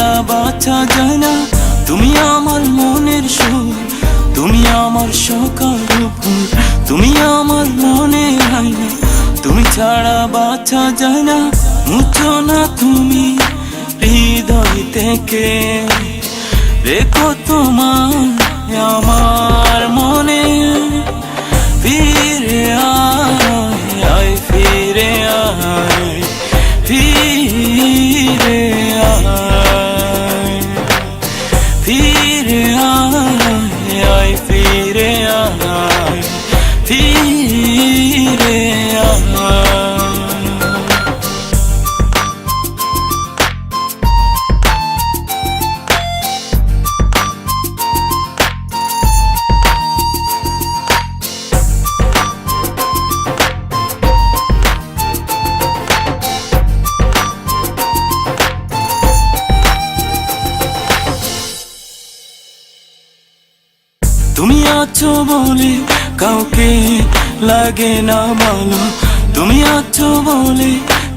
ছাড়া বাঁচা যায় না। তুমি আমার মনের সুর, তুমি আমার সকাল ফুল, তুমি আমার মনে আয়না, তুমি ছাড়া বাঁচা যায় না। মুছো না তুমি হৃদয় থেকে, রেখো তোমার আমার মনে। ফিরে আয়, ফিরে আয়, ফিরে আয়, ফিরে আয়, ফিরে আয়, ফিরে আয়। তুমি আছো বলে কাউকে লাগে না বলো, তুমি আছো বলে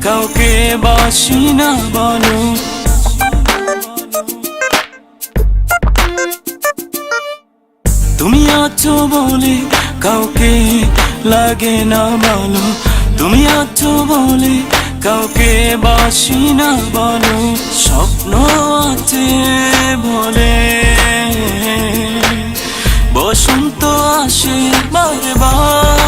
কাউকে বাসি না বলো। তুমি আছো বলে কাউকে লাগে না বলো, তুমি আছো বলে কাউকে বাসি না বলো। স্বপ্ন আছে বলে বসন্ত আসে বারবার।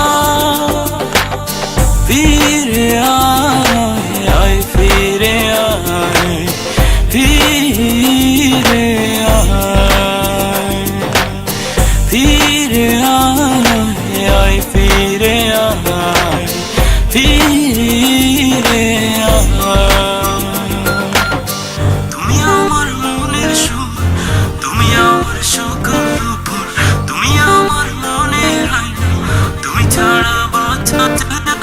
ফিরে আয়, ফিরে আয়, ফিরে আয়, ফিরে আয়, ফিরে আয়, ফিরে আয়। তুমি আমার মনের সুর, তুমি আমার সকাল ফুল, তুমি আমার মনের আয়না, তুমি ছাড়া বাঁচা যায় না।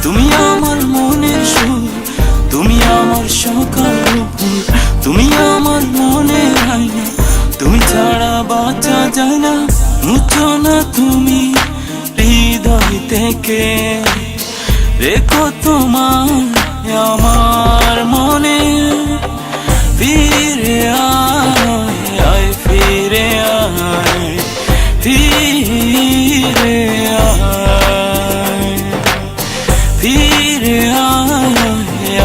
তুমি আমার মনের সুর, তুমি আমার সকাল ফুল, তুমি আমার মনের আয়না, তুমি ছাড়া বাঁচা যায় না। মুছো না তুমি হৃদয় থেকে, রেখো তোমার আমার মনে। ফিরে আয়, ফিরে আয়, ফিরে আয়, ফিরে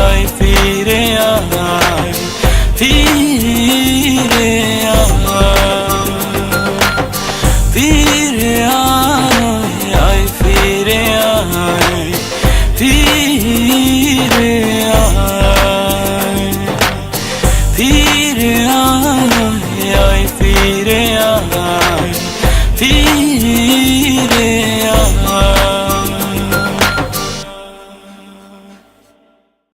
আয়,